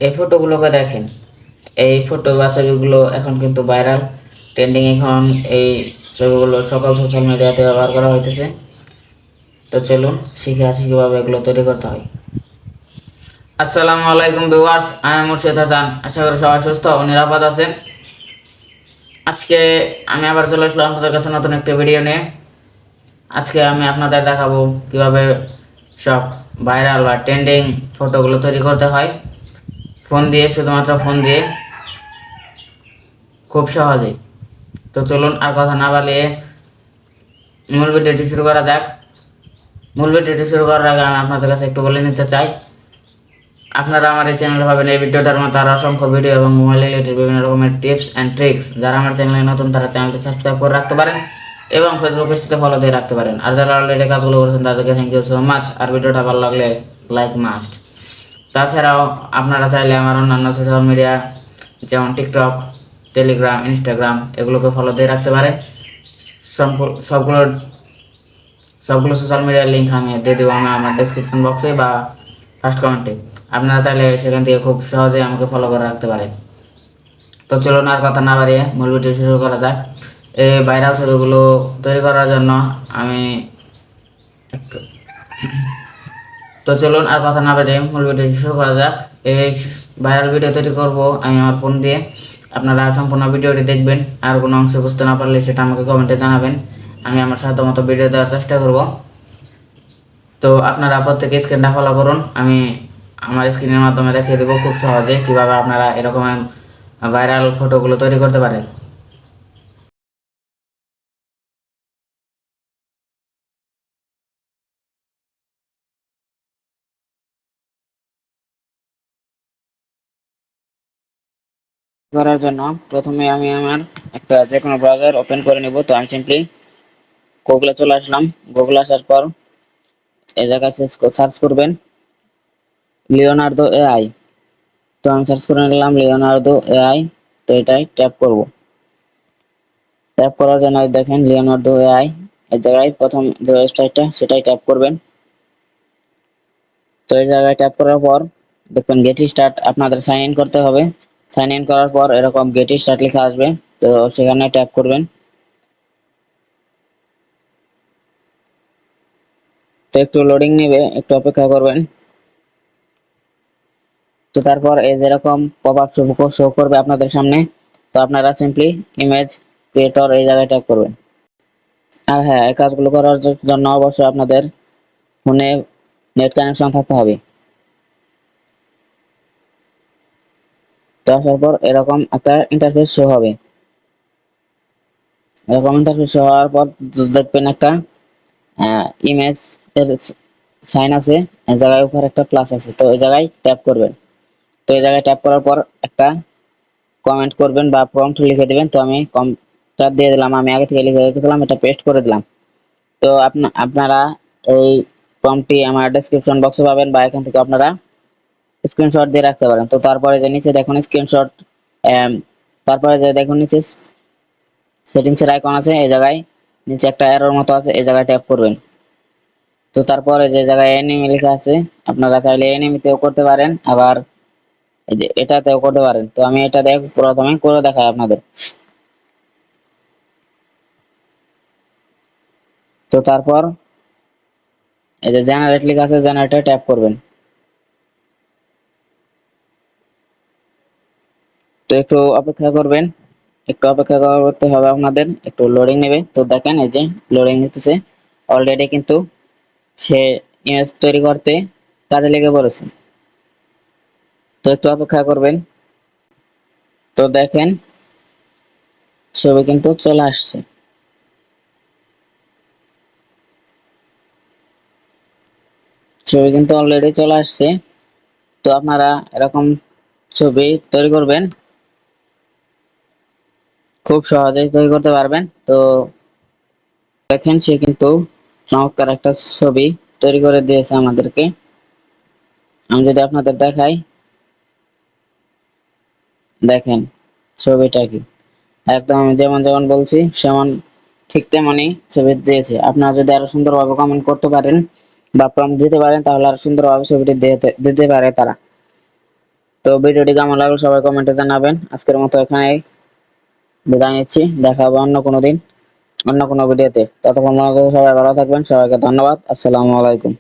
এই ফটোগুলোকে দেখেন, এই ফটো বা ছবিগুলো এখন কিন্তু ভাইরাল, ট্রেন্ডিং। এখন এই ছবিগুলো সকল সোশ্যাল মিডিয়াতে ব্যবহার করা হইতেছে। তো চলুন শিখে আসি কীভাবে এগুলো তৈরি করতে হয়। আসসালামু আলাইকুম ভিউয়ার্স, আমি মুর্শিদ হাসান। আশা করি সবাই সুস্থ ও নিরাপদ আছেন। আজকে আমি আবার চলে আসলাম আপনাদের কাছে নতুন একটি ভিডিও নিয়ে। আজকে আমি আপনাদের দেখাবো কিভাবে সব ভাইরাল বা ট্রেন্ডিং ফটোগুলো তৈরি করতে হয় ফোন দিয়ে, শুধুমাত্র ফোন দিয়ে, খুব সহজে। তো চলুন আর কথা না বাড়িয়ে মূল ভিডিওটি শুরু করা যাক। মূল ভিডিওটি শুরু করার আগে আমি আপনাদের কাছে একটু বলে নিতে চাই, আপনারা আমার এই চ্যানেলে পাবেন এই ভিডিওটার মতো আরও অসংখ্য ভিডিও এবং মোবাইল রিলেটেড বিভিন্ন রকমের টিপস অ্যান্ড ট্রিক্স। যারা আমার চ্যানেলে নতুন তারা চ্যানেলটি সাবস্ক্রাইব করে রাখতে পারেন এবং ফেসবুক পেজটিতে ফলো দিয়ে রাখতে পারেন। আর যারা অলরেডি কাজগুলো করেছেন তাদেরকে থ্যাংক ইউ সো মাচ। আর ভিডিওটা ভালো লাগলে লাইক মাস্ট। তাছাড়াও আপনারা চাইলে আমার অন্যান্য সোশ্যাল মিডিয়া যেমন টিকটক, টেলিগ্রাম, ইনস্টাগ্রাম এগুলোকে ফলো দিয়ে রাখতে পারেন। সবগুলো সবগুলো সোশ্যাল মিডিয়ার লিঙ্ক আমি দিয়ে দেবো আমার ডেসক্রিপশন বক্সে বা ফার্স্ট কমেন্টে। আপনারা চাইলে সেখান থেকে খুব সহজেই আমাকে ফলো করে রাখতে পারেন। তো চলুন আর কথা না বাড়িয়ে মূল ভিডিও শুরু করা যাক। এই ভাইরাল ছবিগুলো তৈরি করার জন্য আমি একটু তো চলুন আর কথা না বাড়িয়ে মূল ভিডিও শুরু করা যাক। এই ভাইরাল ভিডিও তৈরি করব আমি আমার ফোন দিয়ে। আপনারা সম্পূর্ণ ভিডিওটি দেখবেন, আর কোনো অংশ বুঝতে না পারলে সেটা আমাকে কমেন্টে জানাবেন। আমি আমার সাধ্যমতো ভিডিও দেওয়ার চেষ্টা করব। তো আপনারা প্রত্যেকে স্ক্রিনটা ফলো করুন, আমি আমার স্ক্রিনের মাধ্যমে দেখিয়ে দেবো খুব সহজে কীভাবে আপনারা এরকম ভাইরাল ফটোগুলো তৈরি করতে পারেন। করার জন্য প্রথমে আমি আমার একটা যে কোনো ব্রাউজার ওপেন করে নেব। তো আমি সিম্পলি গুগলে চলে আসলাম। গুগলে আসার পর এই জায়গায় সার্চ করবেন লিওনার্দো এআই। তো আমি সার্চ করে নিলাম লিওনার্দো এআই। তো এটাই ট্যাপ করব। ট্যাপ করার জন্য দেখেন লিওনার্দো এআই, এই জায়গায় প্রথম যে ওয়েবসাইটটা সেটাই ট্যাপ করবেন। তো এই জায়গায় ট্যাপ করার পর দেখবেন গেট স্টার্ট, আপনাদের সাইন ইন করতে হবে। সাইন ইন করার পর এরকম গেট স্টার্ট লেখা আসবে, তো সেখানে ট্যাপ করবেন। তো একটু লোডিং নেবে, একটু অপেক্ষা করবেন। তো তারপর এই যেরকম পপ আপ শো করবে আপনাদের সামনে। তো আপনারা সিম্পলি ইমেজ ক্রিয়েটর এই জায়গায় ট্যাপ করবেন। আর হ্যাঁ, এই কাজগুলো করার জন্য অবশ্যই আপনাদের ফোনে নেট কানেকশন থাকতে হবে। তো আসার পর এরকম একটা ইন্টারফেস শো হবে। এরকম ইন্টারফেস শো হওয়ার পর দেখবেন একটা ইমেজ এর সাইন আছে, এই জায়গায় উপর একটা প্লাস আছে, তো এই জায়গায় ট্যাপ করবেন। তো এই জায়গায় ট্যাপ করার পর একটা কমেন্ট করবেন বা প্রম্পট লিখে দিবেন। তো আমি কমটা দিয়ে দিলাম, আমি আগে থেকে লিখে রেখেছিলাম, এটা পেস্ট করে দিলাম। তো আপনারা এই প্রম্পটটি আমার ডেসক্রিপশন বক্সে পাবেন বা এখান থেকে আপনারা স্ক্রিনশট দিয়ে রাখতে পারেন। তো তারপরে যে নিচে দেখুন স্ক্রিনশট, তারপরে যে দেখুন নিচে সেটিংস এর আইকন আছে, এই জায়গায় নিচে একটা এরর মতো আছে, এই জায়গায় ট্যাপ করবেন। তো তারপরে যে জায়গায় এনিমি লেখা আছে আপনারা চাইলে এনিমিতেও করতে পারেন, আবার এই যে এটাতেও করতে পারেন। তো আমি এটা প্রথমে করে দেখাই আপনাদের। তো তারপর এই যে জেনারেট লেখা আছে, জেনারেটে ট্যাপ করবেন। তো একটু অপেক্ষা করবেন, একটু অপেক্ষা করতে হবে আপনাদের, একটু লোডিং নেবে। তো দেখেন এই যে লোডিং নিতেছে, অলরেডি কিন্তু সে ইমেজ তৈরি করতে কাজে লেগে পড়েছে। তো একটু অপেক্ষা করবেন। তো দেখেন ছবি কিন্তু চলে আসছে। ছবি কিন্তু অলরেডি চলে আসছে। তো আপনারা এরকম ছবি তৈরি করবেন, খুব সহজেই তৈরি করতে পারবেন। তো দেখেন সে কিন্তু চমৎকার একটা ছবি তৈরি করে দিয়েছে আমাদেরকে। আমি যদি আপনাদের দেখাই, দেখেন ছবিটা কি একদম আমি যেমন যেমন বলছি সেমন ঠিক তেমনই ছবি দিয়েছে। আপনারা যদি আরো সুন্দরভাবে কমেন্ট করতে পারেন বা প্রম্পট দিতে পারেন তাহলে আরো সুন্দরভাবে ছবিটি দিতে পারে তারা। তো ভিডিওটি কেমন লাগলো সবাই কমেন্টে জানাবেন। আজকের মতো এখানেই বিদায় নিচ্ছি, দেখা হবে অন্য কোনো দিন অন্য কোনো ভিডিওতে। ততক্ষণ পর্যন্ত সবাই ভালো থাকবেন, সবাইকে ধন্যবাদ। আসসালামু আলাইকুম।